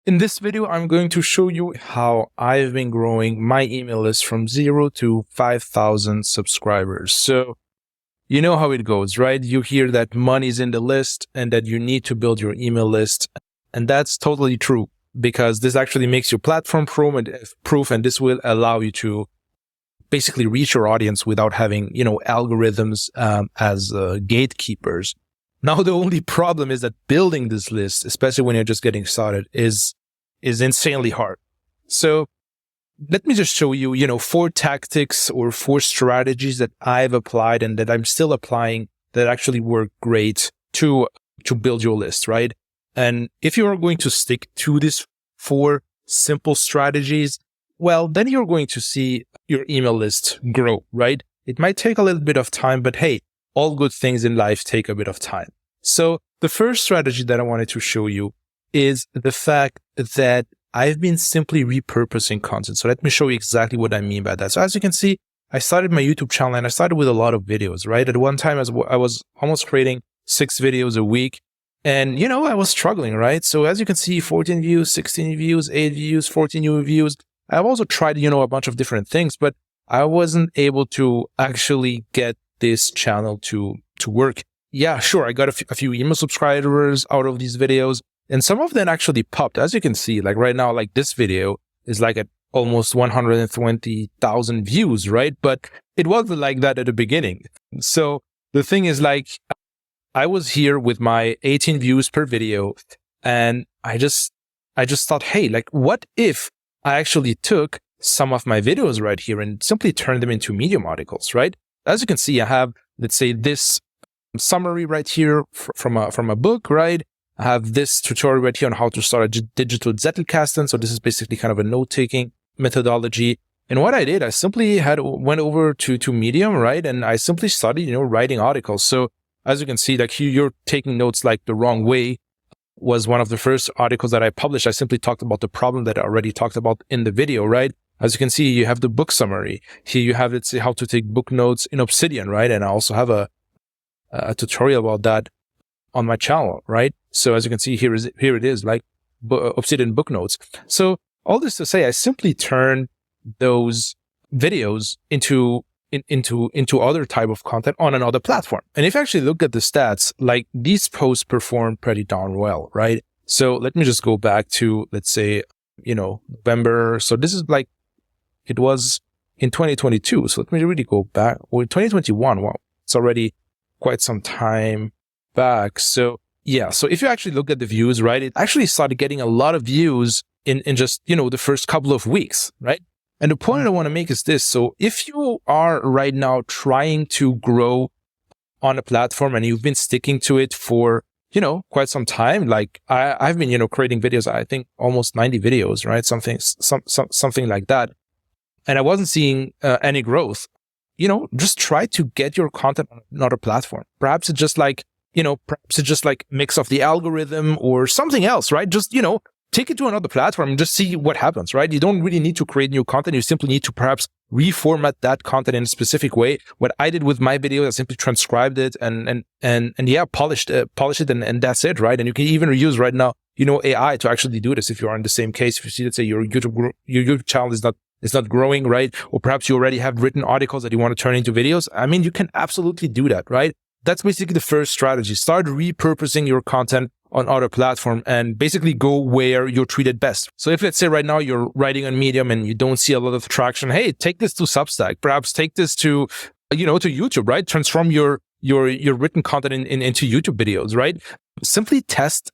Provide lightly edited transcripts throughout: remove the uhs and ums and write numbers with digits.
In this video, I'm going to show you how I've been growing my email list from 0 to 5,000 subscribers. So you know how it goes, right? You hear that money's in the list and that you need to build your email list. And that's totally true because this actually makes your platform proof, and this will allow you to basically reach your audience without having, algorithms as gatekeepers. Now, the only problem is that building this list, especially when you're just getting started, is insanely hard. So let me just show you, 4 tactics or 4 strategies that I've applied and that I'm still applying that actually work great to build your list, right? And if you are going to stick to these 4 simple strategies, well, then you're going to see your email list grow, right? It might take a little bit of time, but hey, all good things in life take a bit of time. So the first strategy that I wanted to show you is the fact that I've been simply repurposing content. So let me show you exactly what I mean by that. So as you can see, I started my YouTube channel and I started with a lot of videos, right? At one time, I was almost creating 6 videos a week. And, I was struggling, right? So as you can see, 14 views, 16 views, 8 views, 14 new views. I've also tried, a bunch of different things, but I wasn't able to actually get this channel to work. Yeah, sure, I got a few email subscribers out of these videos, and some of them actually popped. As you can see, like right now, like this video is like at almost 120,000 views, right? But it wasn't like that at the beginning. So the thing is, like, I was here with my 18 views per video, and I just thought, hey, like, what if I actually took some of my videos right here and simply turned them into Medium articles, right? As you can see, I have, let's say, this summary right here from a book, right? I have this tutorial right here on how to start a digital Zettelkasten. So this is basically kind of a note-taking methodology. And what I did, I simply went over to Medium, right? And I simply started, writing articles. So as you can see, like here, you're taking notes like the wrong way was one of the first articles that I published. I simply talked about the problem that I already talked about in the video, right? As you can see, you have the book summary. Here you have, let's say, how to take book notes in Obsidian, right? And I also have a tutorial about that on my channel, right? So as you can see, here it is, like Obsidian book notes. So all this to say, I simply turn those videos into other type of content on another platform. And if you actually look at the stats, like these posts perform pretty darn well, right? So let me just go back to, let's say, November. So this is like, it was in 2022. So let me really go back. Or 2021, wow, it's already quite some time back. So yeah, so if you actually look at the views, right, it actually started getting a lot of views in just, the first couple of weeks, right? And the point I want to make is this. So if you are right now trying to grow on a platform and you've been sticking to it for, quite some time, like I've been, creating videos, I think almost 90 videos, right? Something like that. And I wasn't seeing any growth. Just try to get your content on another platform. Perhaps it's just like, mix of the algorithm or something else, right? Just, take it to another platform and just see what happens, right? You don't really need to create new content. You simply need to perhaps reformat that content in a specific way. What I did with my video, I simply transcribed it and polished it and that's it, right? And you can even use right now, AI to actually do this if you are in the same case. If you see, let's say your YouTube channel is not growing, right? Or perhaps you already have written articles that you want to turn into videos. I mean, you can absolutely do that, right? That's basically the first strategy. Start repurposing your content on other platform and basically go where you're treated best. So if let's say right now you're writing on Medium and you don't see a lot of traction, hey, take this to Substack. Perhaps take this to, to YouTube, right? Transform your written content into YouTube videos, right? Simply test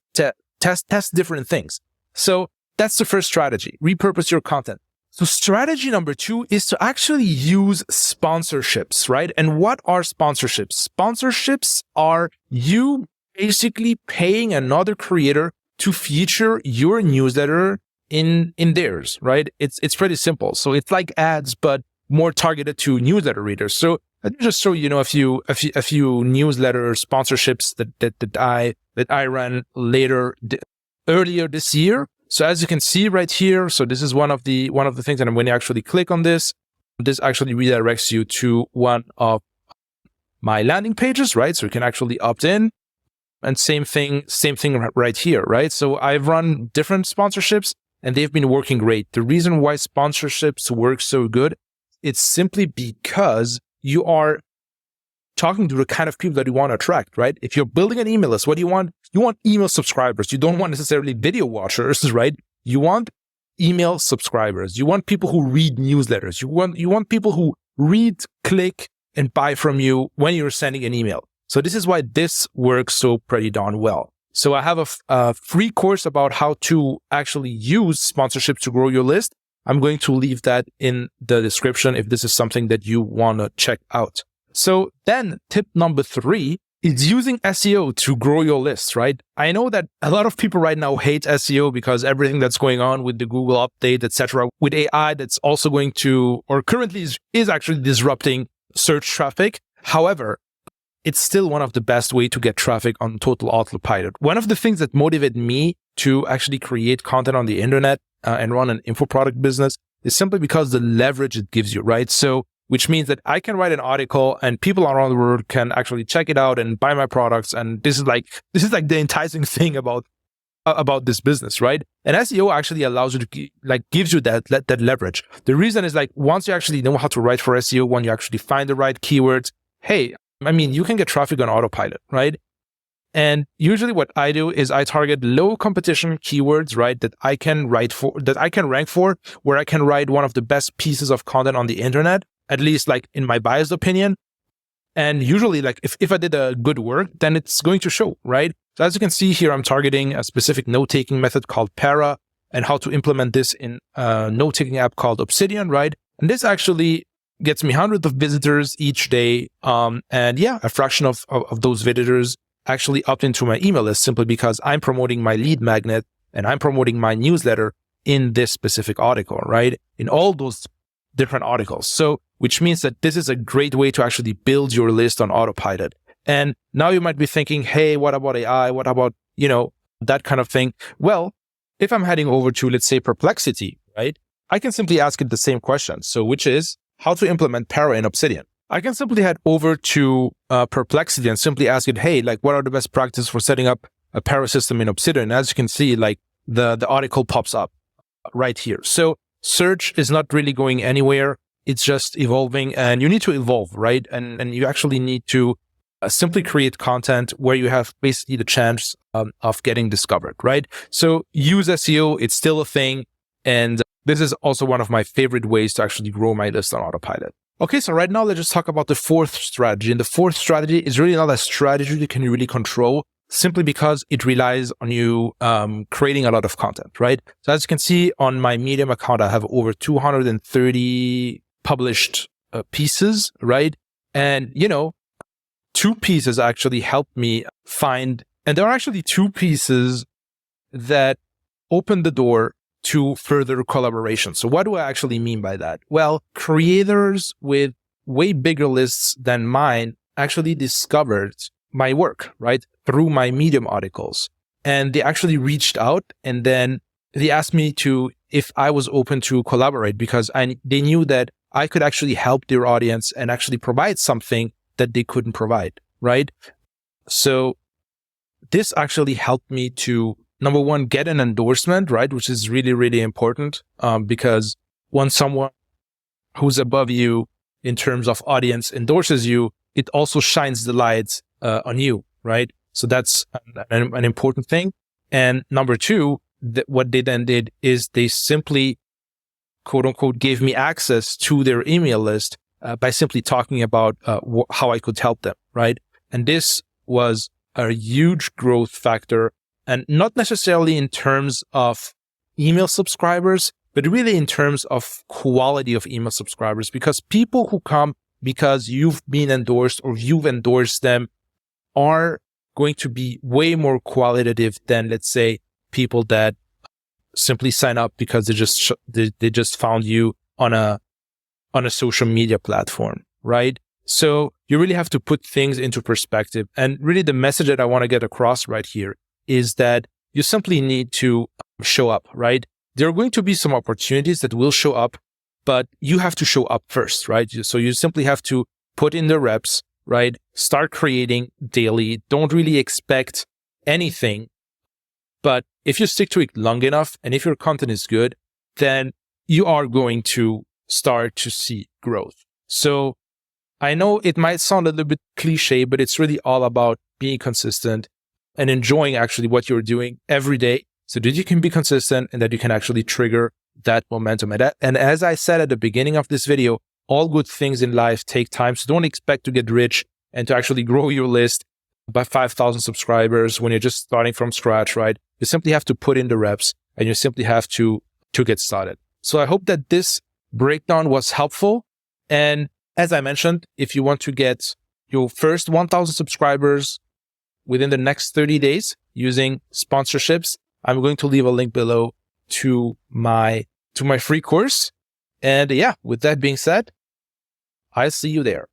different things. So that's the first strategy. Repurpose your content. So strategy number 2 is to actually use sponsorships, right? And what are sponsorships? Sponsorships are you basically paying another creator to feature your newsletter in theirs, right? It's pretty simple. So it's like ads, but more targeted to newsletter readers. So let me just show you, a few newsletter sponsorships that I ran earlier this year. So as you can see right here, so this is one of the things, and when you actually click on this actually redirects you to one of my landing pages, right? So you can actually opt in. And same thing right here, right? So I've run different sponsorships and they've been working great. The reason why sponsorships work so good, it's simply because you are talking to the kind of people that you want to attract, right? If you're building an email list, what do you want? You want email subscribers. You don't want necessarily video watchers, right? You want email subscribers. You want people who read newsletters. You want people who read, click, and buy from you when you're sending an email. So this is why this works so pretty darn well. So I have a free course about how to actually use sponsorship to grow your list. I'm going to leave that in the description if this is something that you want to check out. So then tip number 3 is using SEO to grow your list, right? I know that a lot of people right now hate SEO because everything that's going on with the Google update, etc., with AI that's also going to, or currently is actually disrupting search traffic. However, it's still one of the best way to get traffic on total autopilot. One of the things that motivated me to actually create content on the internet and run an info product business is simply because the leverage it gives you, right? So, which means that I can write an article and people around the world can actually check it out and buy my products. And this is like the enticing thing about this business, right? And SEO actually allows you to gives you that leverage. The reason is once you actually know how to write for SEO, when you actually find the right keywords, hey, I mean, you can get traffic on autopilot, right? And usually what I do is I target low competition keywords, right? That I can rank for, where I can write one of the best pieces of content on the internet, at least in my biased opinion. And usually if I did a good work, then it's going to show, right? So as you can see here, I'm targeting a specific note-taking method called Para and how to implement this in a note-taking app called Obsidian, right? And this actually gets me hundreds of visitors each day. And yeah, a fraction of those visitors actually opt into my email list simply because I'm promoting my lead magnet and I'm promoting my newsletter in this specific article, right? In all those different articles. So, which means that this is a great way to actually build your list on autopilot. And now you might be thinking, hey, what about AI? What about, that kind of thing? Well, if I'm heading over to, let's say, Perplexity, right? I can simply ask it the same question. So, which is how to implement Para in Obsidian. I can simply head over to Perplexity and simply ask it, hey, what are the best practices for setting up a Para system in Obsidian? As you can see, the article pops up right here. So search is not really going anywhere. It's just evolving and you need to evolve, right? And you actually need to simply create content where you have basically the chance of getting discovered, right? So use SEO. It's still a thing. And this is also one of my favorite ways to actually grow my list on autopilot. Okay, so right now let's just talk about the 4th strategy. And the 4th strategy is really not a strategy you can really control simply because it relies on you creating a lot of content, right? So as you can see on my Medium account, I have over 230 published pieces, right? And, 2 pieces actually helped me find, and there are actually 2 pieces that open the door to further collaboration. So what do I actually mean by that? Well, creators with way bigger lists than mine actually discovered my work, right? Through my Medium articles. And they actually reached out and then they asked me if I was open to collaborate because they knew that I could actually help their audience and actually provide something that they couldn't provide, right? So this actually helped me to, number one, get an endorsement, right? Which is really, really important because when someone who's above you in terms of audience endorses you, it also shines the light on you, right? So that's an important thing. And number 2, what they then did is they simply, quote unquote, gave me access to their email list by simply talking about how I could help them, right? And this was a huge growth factor. And not necessarily in terms of email subscribers, but really in terms of quality of email subscribers, because people who come because you've been endorsed or you've endorsed them are going to be way more qualitative than, let's say, people that simply sign up because they just found you on a social media platform, right? So you really have to put things into perspective. And really the message that I want to get across right here is that you simply need to show up, right? There are going to be some opportunities that will show up, but you have to show up first, right? So you simply have to put in the reps, right? Start creating daily. Don't really expect anything. But if you stick to it long enough, and if your content is good, then you are going to start to see growth. So I know it might sound a little bit cliche, but it's really all about being consistent and enjoying actually what you're doing every day so that you can be consistent and that you can actually trigger that momentum. And as I said at the beginning of this video, all good things in life take time. So don't expect to get rich and to actually grow your list by 5,000 subscribers when you're just starting from scratch, right? You simply have to put in the reps and you simply have to get started. So I hope that this breakdown was helpful. And as I mentioned, if you want to get your first 1,000 subscribers within the next 30 days using sponsorships, I'm going to leave a link below to my free course. And yeah, with that being said, I'll see you there.